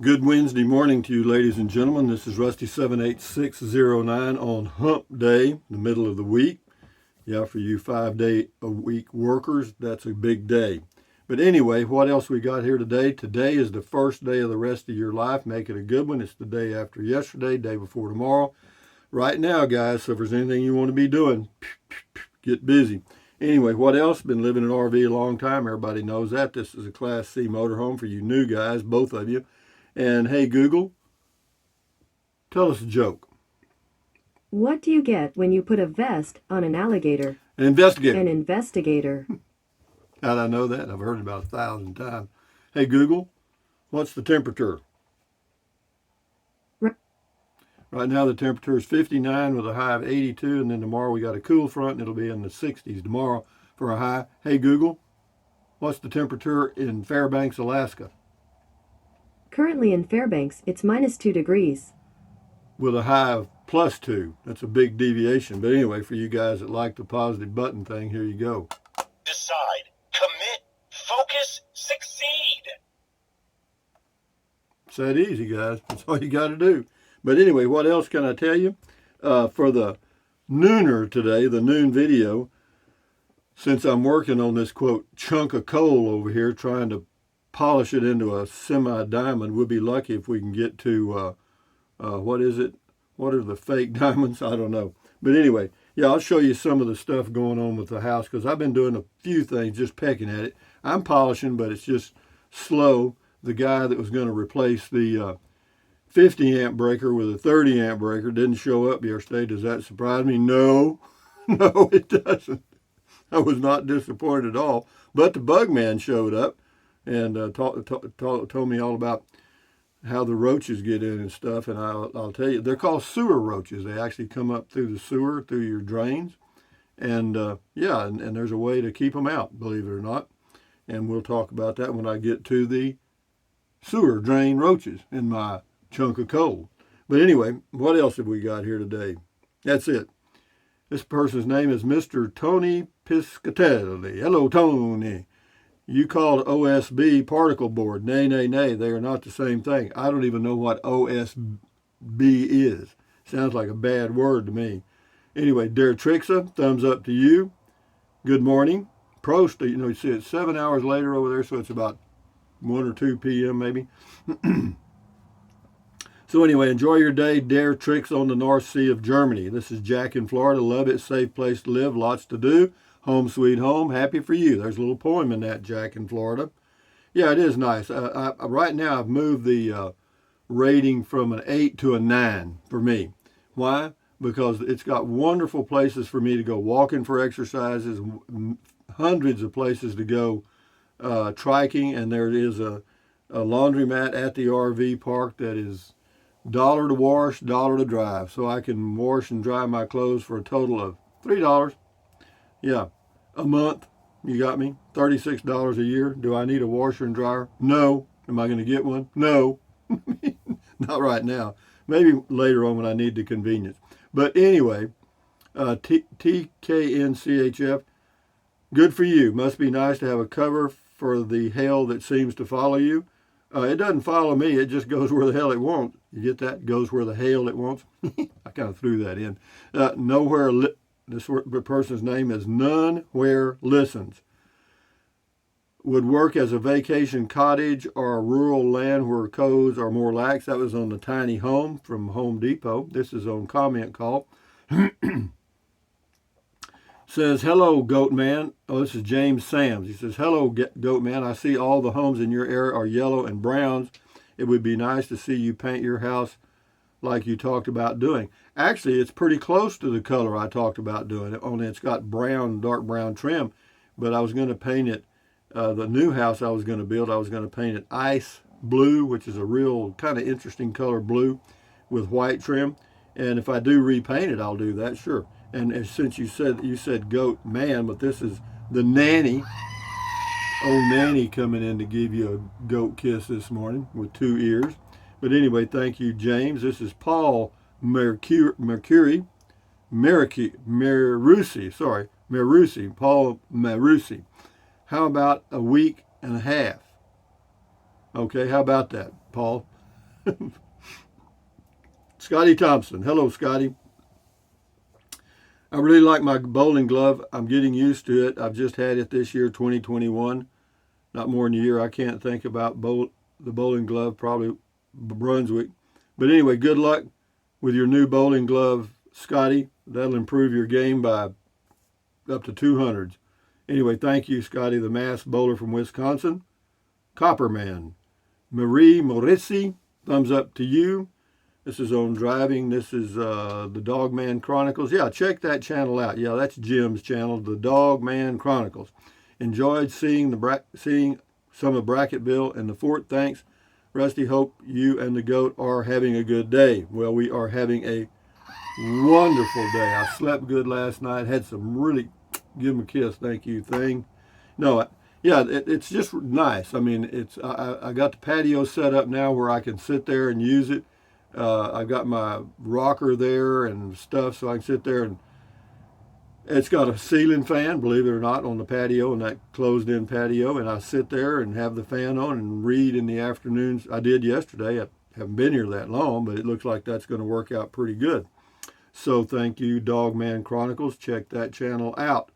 Good Wednesday morning to you, ladies and gentlemen. This is Rusty 78609 on Hump Day, the middle of the week. Yeah, for you 5-day-a-week workers, that's a big day. But anyway, what else we got here today? Today is the first day of the rest of your life. Make it a good one. It's the day after yesterday, day before tomorrow. Right now, guys, so if there's anything you want to be doing, get busy. Anyway, what else? Been living in an RV a long time. Everybody knows that. This is a Class C motorhome for you new guys, both of you. And hey, Google, tell us a joke. What do you get when you put a vest on an alligator? An investigator. An investigator. How'd I know that? I've heard it about 1,000 times. Hey, Google, what's the temperature? Right now the temperature is 59 with a high of 82, and then tomorrow we got a cool front and it'll be in the 60s tomorrow for a high. Hey, Google, what's the temperature in Fairbanks, Alaska? Currently in Fairbanks, it's -2 degrees. With a high of +2. That's a big deviation. But anyway, for you guys that like the positive button thing, here you go. Decide, commit, focus, succeed. It's that easy, guys. That's all you got to do. But anyway, what else can I tell you? For the nooner today, the noon video, since I'm working on this, quote, chunk of coal over here, trying to polish it into a semi-diamond, we'll be lucky if we can get to, what is it? What are the fake diamonds? I don't know. But anyway, yeah, I'll show you some of the stuff going on with the house because I've been doing a few things, just pecking at it. I'm polishing, but it's just slow. The guy that was going to replace the 50 amp breaker with a 30 amp breaker didn't show up yesterday. Does that surprise me? No, no, it doesn't. I was not disappointed at all. But the bug man showed up and told me all about how the roaches get in and stuff. And I'll tell you, they're called sewer roaches. They actually come up through the sewer, through your drains. And yeah, and there's a way to keep them out, believe it or not. And we'll talk about that when I get to the sewer drain roaches in my chunk of coal. But anyway, what else have we got here today? That's it. This person's name is Mr. Tony Piscatelli. Hello, Tony. You called OSB particle board. Nay, nay, nay. They are not the same thing. I don't even know what OSB is. Sounds like a bad word to me. Anyway, Der Trixa, thumbs up to you. Good morning. Prost, you see it's 7 hours later over there, so it's about 1 or 2 p.m. maybe. So anyway, enjoy your day. Der Tricks on the North Sea of Germany. This is Jack in Florida. Love it. Safe place to live. Lots to do. Home sweet home. Happy for you. There's a little poem in that, Jack in Florida. Yeah, it is nice. Right now I've moved the rating from an 8 to a 9 for me. Why? Because it's got wonderful places for me to go walking for exercises, hundreds of places to go triking, and there is a laundromat at the RV park that is $1 to wash, $1 to drive. So I can wash and dry my clothes for a total of $3. Yeah, a month. You got me? $36 a year. Do I need a washer and dryer? No. Am I going to get one? No. Not right now. Maybe later on when I need the convenience. But anyway, TKNCHF, good for you. Must be nice to have a cover for the hail that seems to follow you. It doesn't follow me. It just goes where the hell it wants. You get that? Goes where the hail it wants. I kind of threw that in. This person's name is None Where Listens. Would work as a vacation cottage or a rural land where codes are more lax. That was on the tiny home from Home Depot. This is on comment call. Says, hello, Goat Man. Oh, this is James Sams. He says, hello, Goat Man. I see all the homes in your area are yellow and browns. It would be nice to see you paint your house like you talked about doing. Actually, it's pretty close to the color I talked about doing. Only it's got brown, dark brown trim. But I was going to paint it, the new house I was going to build, I was going to paint it ice blue, which is a real kind of interesting color blue with white trim. And if I do repaint it, I'll do that, sure. And since you said Goat Man, but this is the nanny, old nanny coming in to give you a goat kiss this morning with 2 ears. But anyway, thank you, James. This is Paul Marusi, Paul Marusi. How about a week and a half? Okay, how about that, Paul? Scotty Thompson. Hello, Scotty. I really like my bowling glove. I'm getting used to it. I've just had it this year, 2021. Not more than a year. I can't think about the bowling glove, probably Brunswick. But anyway, good luck with your new bowling glove, Scotty. That'll improve your game by up to 200s. Anyway, thank you, Scotty, the mass bowler from Wisconsin. Copperman. Marie Morissi, thumbs up to you. This is on driving. This is the Dogman Chronicles. Yeah, check that channel out. Yeah, that's Jim's channel, the Dogman Chronicles. Enjoyed seeing some of Bracketville and the fort. Thanks, Rusty. Hope you and the goat are having a good day. Well, we are having a wonderful day. I slept good last night. Had some really, give him a kiss, thank you thing. No, yeah, it's just nice. I mean, I got the patio set up now where I can sit there and use it. I've got my rocker there and stuff, so I can sit there, and it's got a ceiling fan, believe it or not, on the patio, and that closed-in patio, and I sit there and have the fan on and read in the afternoons. I did yesterday. I haven't been here that long, but it looks like that's going to work out pretty good. So thank you, Dogman Chronicles. Check that channel out.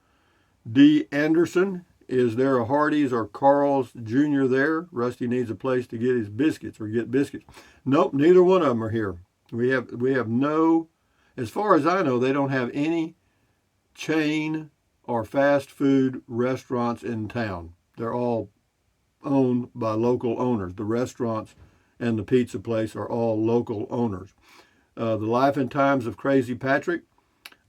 D. Anderson, is there a Hardee's or Carl's Jr. there? Rusty needs a place to get his biscuits or get biscuits. Nope, neither one of them are here. We have no, as far as I know, they don't have any chain or fast food restaurants in town. They're all owned by local owners. The restaurants and the pizza place are all local owners. The Life and Times of Crazy Patrick.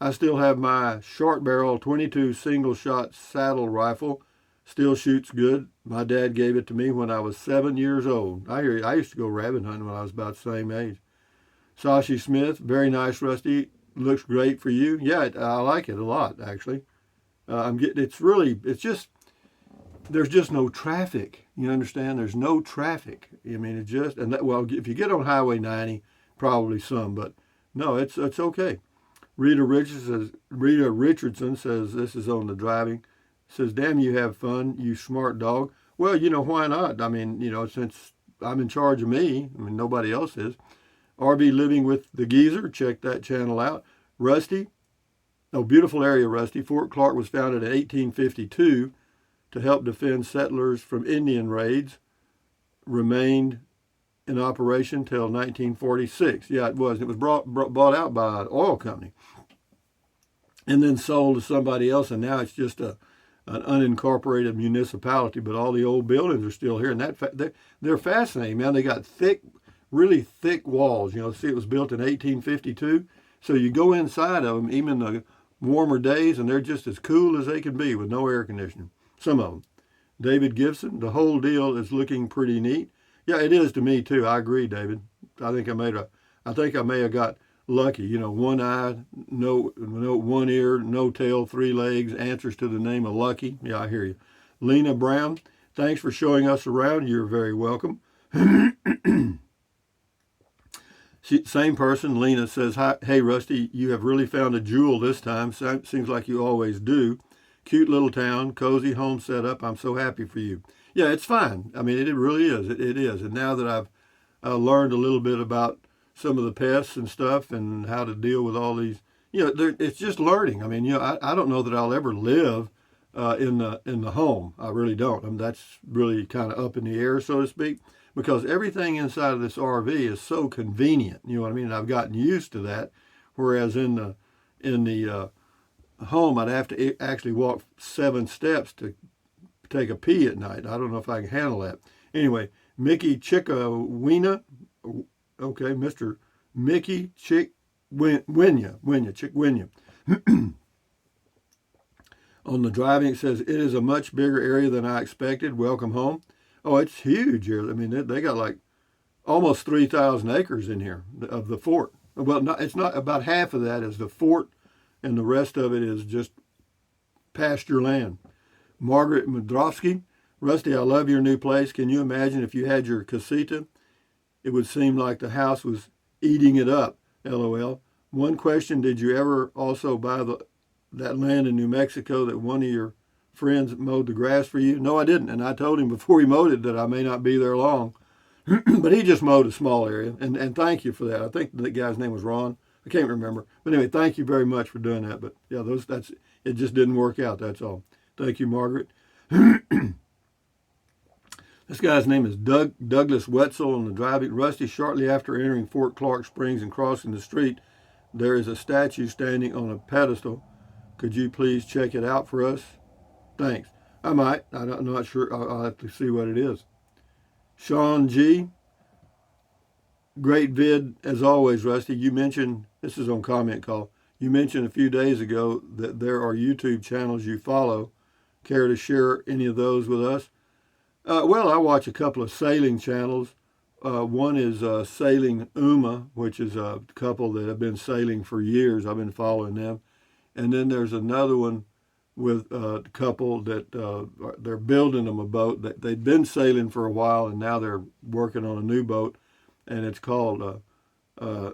I still have my short barrel 22 single shot saddle rifle. Still shoots good. My dad gave it to me when I was 7 years old. I used to go rabbit hunting when I was about the same age. Sashi Smith, very nice, Rusty. Looks great for you. Yeah, I like it a lot, actually. It's just, there's just no traffic. You understand? There's no traffic. I mean, it just, well, if you get on Highway 90, probably some, but no, it's okay. Rita Richardson says, this is on the driving, says, damn, you have fun, you smart dog. Well, why not? I mean, since I'm in charge of me, I mean, nobody else is. RB Living with the Geezer, check that channel out. Rusty, beautiful area, Rusty. Fort Clark was founded in 1852 to help defend settlers from Indian raids. Remained in operation till 1946. Yeah, it was. It was bought out by an oil company and then sold to somebody else, and now it's just an unincorporated municipality, but all the old buildings are still here, and they're fascinating, man. They got really thick walls. See, it was built in 1852, so you go inside of them, even in the warmer days, and they're just as cool as they can be with no air conditioning. Some of them. David Gibson, the whole deal is looking pretty neat. Yeah, it is to me too. I agree, David. I think I may have got lucky. One eye, no one ear, no tail, 3 legs, answers to the name of Lucky. Yeah, I hear you. Lena Brown, thanks for showing us around. You're very welcome. Same person, Lena, says, hey, Rusty, you have really found a jewel this time. Seems like you always do. Cute little town, cozy home setup. I'm so happy for you. Yeah, it's fine. I mean, it really is. It is. And now that I've learned a little bit about some of the pests and stuff and how to deal with all these, it's just learning. I mean, I don't know that I'll ever live in the home. I really don't. I mean, that's really kind of up in the air, so to speak, because everything inside of this RV is so convenient. You know what I mean? And I've gotten used to that, whereas in the home, I'd have to actually walk 7 steps to take a pee at night. I don't know if I can handle that. Anyway, Mickey Chickawina, okay, Mr. Mickey Chickwinya. On the driving, it says, it is a much bigger area than I expected. Welcome home. Oh, it's huge here. I mean, they got like almost 3,000 acres in here of the fort. Well, it's not, about half of that is the fort, and the rest of it is just pasture land. Margaret Mudrowski, Rusty, I love your new place. Can you imagine if you had your casita? It would seem like the house was eating it up, LOL. One question, did you ever also buy that land in New Mexico that one of your friends mowed the grass for you? No, I didn't. And I told him before he mowed it that I may not be there long. But he just mowed a small area, and thank you for that. I think the guy's name was Ron. I can't remember, but anyway, thank you very much for doing that. But yeah, that's it. Just didn't work out. That's all. Thank you, Margaret. This guy's name is Douglas Wetzel on the driving. Rusty, shortly after entering Fort Clark Springs and crossing the street, there is a statue standing on a pedestal. Could you please check it out for us? Thanks. I might. I'm not sure. I'll have to see what it is. Sean G. Great vid as always, Rusty. You mentioned, this is on Comment Call, you mentioned a few days ago that there are YouTube channels you follow. Care to share any of those with us? Well, I watch a couple of sailing channels. One is Sailing Uma, which is a couple that have been sailing for years. I've been following them. And then there's another one with a couple that they're building them a boat. They've been sailing for a while, and now they're working on a new boat, and it's called, I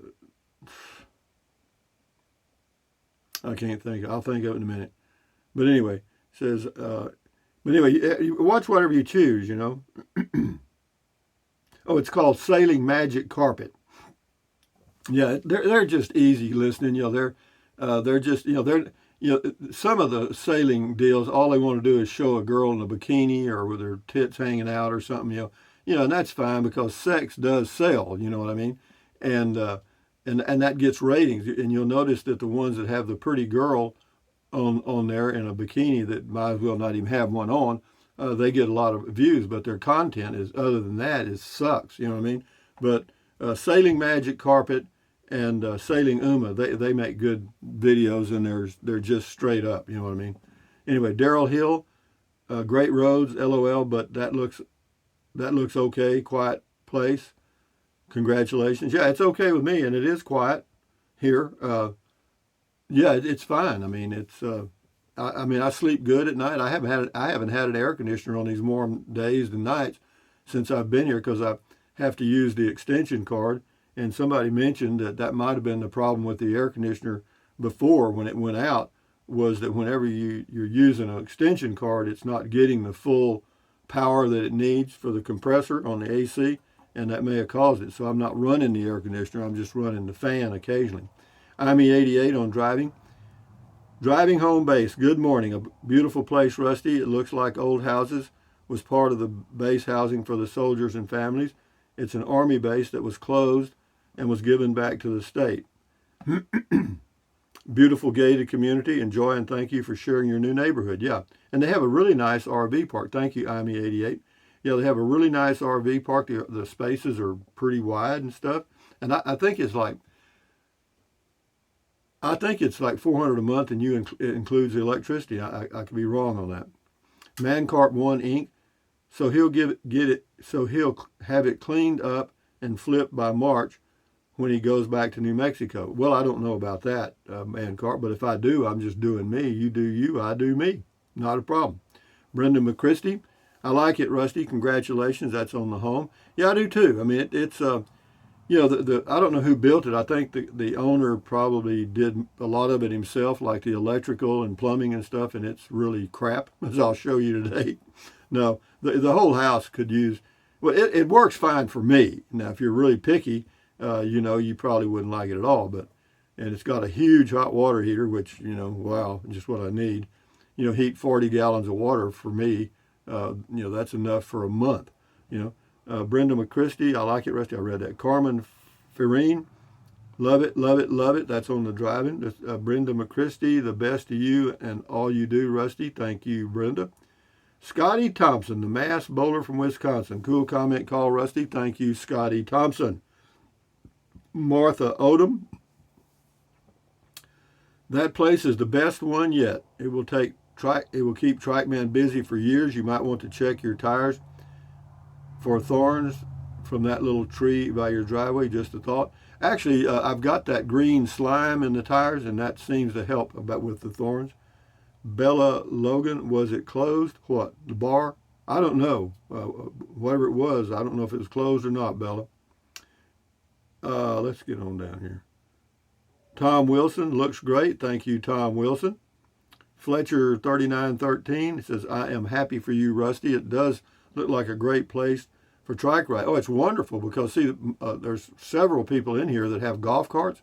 can't think. I'll think of it in a minute. But anyway, it says, but anyway, you watch whatever you choose, you know. Oh, it's called Sailing Magic Carpet. Yeah, they're just easy listening. You know, they're just, you know, some of the sailing deals, all they want to do is show a girl in a bikini or with her tits hanging out or something. You know, and that's fine because sex does sell. You know what I mean? And that gets ratings. And you'll notice that the ones that have the pretty girl on there in a bikini that might as well not even have one on, they get a lot of views, but their content is, other than that, is sucks. You know what I mean? But Sailing Magic Carpet and Sailing Uma, they make good videos, and they're just straight up. You know what I mean? Anyway, Daryl Hill, great roads, LOL, but that looks okay. Quiet place. Congratulations. Yeah, it's okay with me, and it is quiet here. Yeah, it's fine. I mean, it's. I mean, I sleep good at night. I haven't had an air conditioner on these warm days and nights since I've been here because I have to use the extension cord. And somebody mentioned that might have been the problem with the air conditioner before when it went out, was that whenever you're using an extension cord, it's not getting the full power that it needs for the compressor on the AC, and that may have caused it. So I'm not running the air conditioner. I'm just running the fan occasionally. I'm E88 on driving. Driving home base. Good morning. A beautiful place, Rusty. It looks like old houses. Was part of the base housing for the soldiers and families. It's an army base that was closed and was given back to the state. Beautiful gated community. Enjoy and thank you for sharing your new neighborhood. Yeah. And they have a really nice RV park. Thank you, IME88. Yeah, they have a really nice RV park. The spaces are pretty wide and stuff. And I think it's like, $400 a month, and it includes the electricity. I could be wrong on that. Mancarp 1 Inc. So he'll get it. So he'll have it cleaned up and flipped by March when he goes back to New Mexico. Well, I don't know about that, Mancarp, but if I do, I'm just doing me. You do you, I do me. Not a problem. Brenda McChristie. I like it, Rusty. Congratulations. That's on the home. Yeah, I do too. I mean, it's you know, I don't know who built it. I think the owner probably did a lot of it himself, like the electrical and plumbing and stuff, and it's really crap, as I'll show you today. No, the whole house could use, well, it works fine for me. Now, if you're really picky, you know, you probably wouldn't like it at all, and it's got a huge hot water heater, which, you know, wow, just what I need. You know, heat 40 gallons of water for me, you know, that's enough for a month, you know. Brenda McChristie, I like it, Rusty. I read that. Carmen Ferrine, love it, love it, love it. That's on the driving. Brenda McChristie, the best to you and all you do, Rusty. Thank you, Brenda. Scotty Thompson, the mass bowler from Wisconsin. Cool comment call, Rusty. Thank you, Scotty Thompson. Martha Odom, that place is the best one yet. It will keep TrackMan busy for years. You might want to check your tires for thorns from that little tree by your driveway. Just a thought. Actually, I've got that green slime in the tires, and that seems to help with the thorns. Bella Logan, was it closed? What, the bar? I don't know. Whatever it was, I don't know if it was closed or not, Bella. Let's get on down here. Tom Wilson, looks great. Thank you, Tom Wilson. Fletcher 3913 says, I am happy for you, Rusty. It does look like a great place for trike ride. Oh, it's wonderful because see, there's several people in here that have golf carts,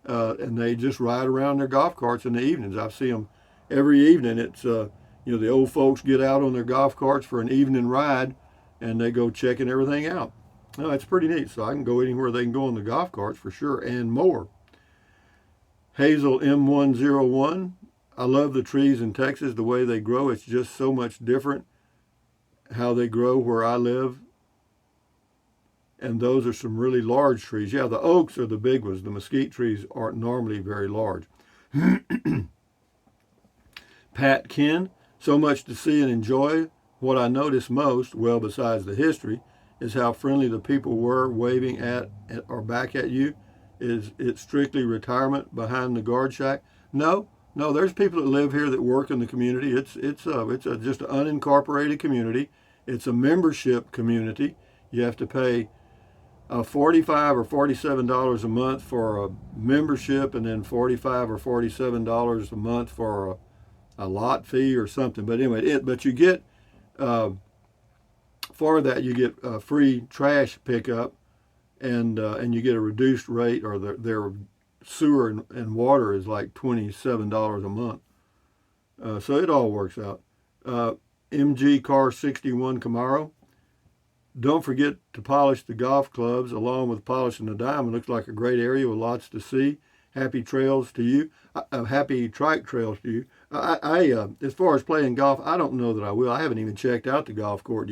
and they just ride around their golf carts in the evenings. I see them every evening. It's the old folks get out on their golf carts for an evening ride, and they go checking everything out. Oh, it's pretty neat. So I can go anywhere they can go on the golf carts for sure, and more. Hazel M101. I love the trees in Texas, the way they grow. It's just so much different how they grow where I live. And those are some really large trees. Yeah, the oaks are the big ones. The mesquite trees aren't normally very large. Pat Ken, so much to see and enjoy. What I noticed most, well, besides the history, is how friendly the people were waving at or back at you. Is it strictly retirement behind the guard shack? No, there's people that live here that work in the community. It's just an unincorporated community. It's a membership community. You have to pay $45 or $47 a month for a membership, and then $45 or $47 a month for a lot fee or something. But anyway, but you get for that you get free trash pickup, and you get a reduced rate, or their sewer and water is like $27 a month. So it all works out. MG Car 61 Camaro. Don't forget to polish the golf clubs along with polishing the diamond. Looks like a great area with lots to see. Happy trails to you. Happy trike trails to you. I as far as playing golf, I don't know that I will. I haven't even checked out the golf course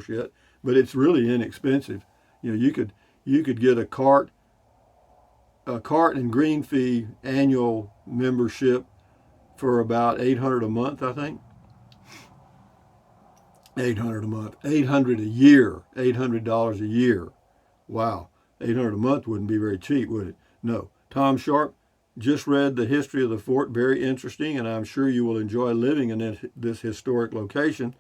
yet, but it's really inexpensive. You could get a cart and green fee annual membership for about $800 a month, I think. $800 a month. $800 a year. $800 a year. Wow. $800 a month wouldn't be very cheap, would it? No. Tom Sharp, just read the history of the fort. Very interesting, and I'm sure you will enjoy living in this historic location.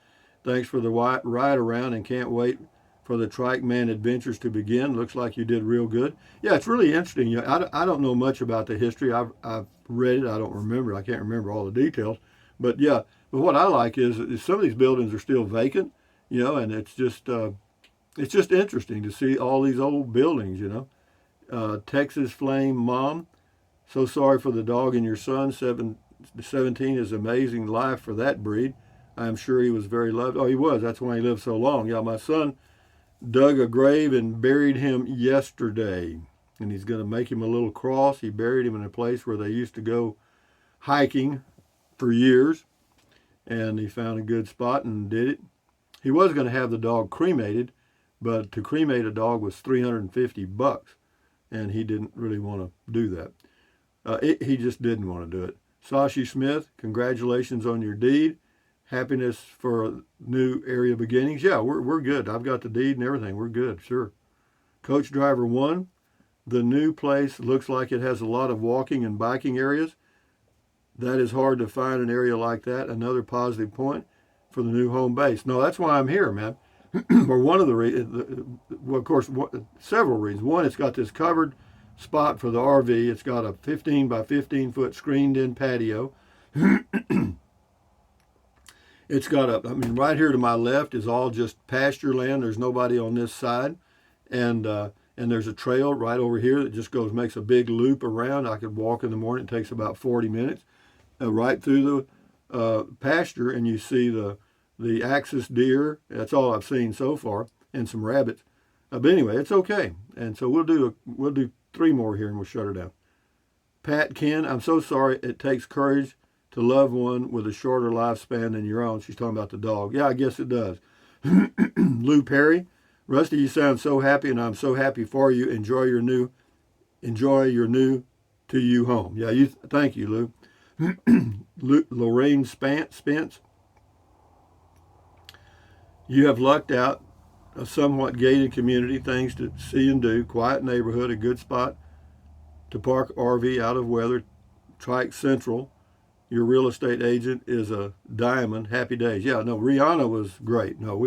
Thanks for the ride around, and can't wait for the Trike Man adventures to begin. Looks like you did real good. Yeah, it's really interesting. I don't know much about the history. I've read it. I don't remember. I can't remember all the details. But yeah, but what I like is some of these buildings are still vacant, and it's just interesting to see all these old buildings, Texas Flame Mom, so sorry for the dog and your son. 17 is amazing life for that breed. I'm sure he was very loved. Oh, he was. That's why he lived so long. Yeah, my son dug a grave and buried him yesterday, and he's going to make him a little cross. He buried him in a place where they used to go hiking for years, and he found a good spot and did it. He was going to have the dog cremated, but to cremate a dog was $350, and he didn't really want to do that. He just didn't want to do it. Sashi Smith, congratulations on your deed. Happiness for new area beginnings. Yeah, we're good. I've got the deed and everything. We're good, sure. Coach Driver 1, the new place looks like it has a lot of walking and biking areas. That is hard to find an area like that. Another positive point for the new home base. No, that's why I'm here, man. Or one of the reasons, well, of course, several reasons. One, it's got this covered spot for the RV. It's got a 15 by 15 foot screened in patio. It's got right here to my left is all just pasture land. There's nobody on this side. And there's a trail right over here that just makes a big loop around. I could walk in the morning. It takes about 40 minutes. Right through the pasture, and you see the axis deer. That's all I've seen so far, and some rabbits. But anyway, it's okay. And so we'll do 3 more here, and we'll shut her down. Pat Ken, I'm so sorry. It takes courage to love one with a shorter lifespan than your own. She's talking about the dog. Yeah, I guess it does. Lou Perry, Rusty, you sound so happy, and I'm so happy for you. Enjoy your new to you home. Yeah, thank you, Lou. Lorraine Spence, you have lucked out. A somewhat gated community, things to see and do, quiet neighborhood, a good spot to park RV out of weather, Trike Central. Your real estate agent is a diamond. Happy days. Yeah, no, Rihanna was great. No,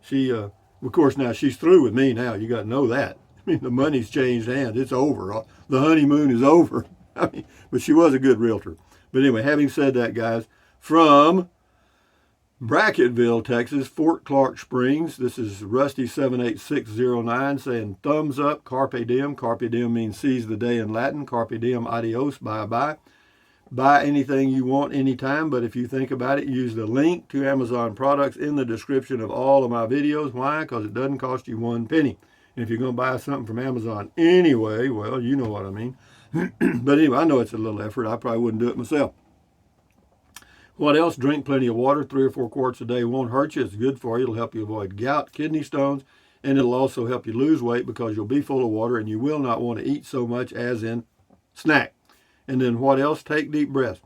she of course now she's through with me now. You got to know that. I mean, the money's changed hands. It's over. The honeymoon is over. But she was a good realtor. But anyway, having said that, guys, from Bracketville, Texas, Fort Clark Springs. This is Rusty78609 saying thumbs up, carpe diem. Carpe diem means seize the day in Latin. Carpe diem, adios, bye-bye. Buy anything you want anytime, but if you think about it, use the link to Amazon products in the description of all of my videos. Why? Because it doesn't cost you 1 penny. And if you're going to buy something from Amazon anyway, well, you know what I mean. But anyway, I know it's a little effort. I probably wouldn't do it myself. What else? Drink plenty of water. 3 or 4 quarts a day won't hurt you. It's good for you. It'll help you avoid gout, kidney stones, and it'll also help you lose weight because you'll be full of water and you will not want to eat so much as in snack. And then what else? Take deep breaths.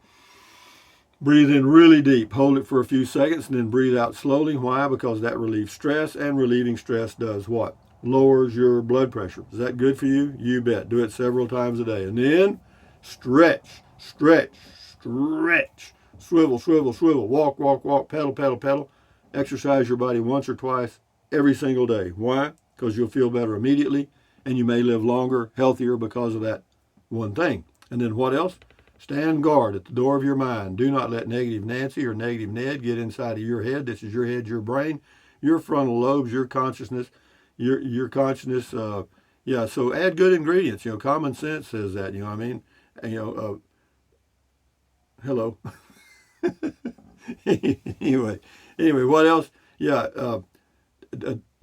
Breathe in really deep. Hold it for a few seconds and then breathe out slowly. Why? Because that relieves stress, and relieving stress does what? Lowers your blood pressure. Is that good for you? You bet. Do it several times a day. And then stretch, stretch, stretch. Swivel, swivel, swivel. Walk, walk, walk. Pedal, pedal, pedal. Exercise your body once or twice every single day. Why? Because you'll feel better immediately, and you may live longer, healthier because of that one thing. And then what else? Stand guard at the door of your mind. Do not let negative Nancy or negative Ned get inside of your head. This is your head, your brain, your frontal lobes, your consciousness, your consciousness. So add good ingredients. Common sense says that. You know what I mean? And, hello. anyway, what else?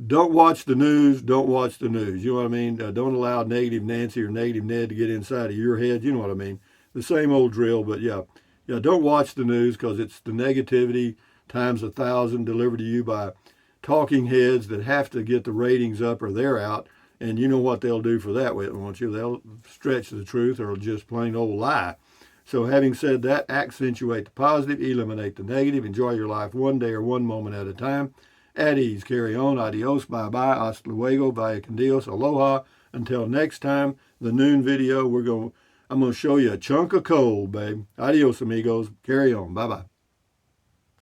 Don't watch the news. Don't watch the news. You know what I mean? Don't allow negative Nancy or negative Ned to get inside of your head. You know what I mean? The same old drill, but don't watch the news because it's the negativity times 1,000 delivered to you by talking heads that have to get the ratings up or they're out. And you know what they'll do for that, won't you? They'll stretch the truth or just plain old lie. So having said that, accentuate the positive, eliminate the negative, enjoy your life one day or one moment at a time. At ease, carry on, adios, bye-bye, hasta luego, vaya con Dios, aloha. Until next time, the noon video, I'm going to show you a chunk of coal, babe. Adios, amigos. Carry on. Bye-bye.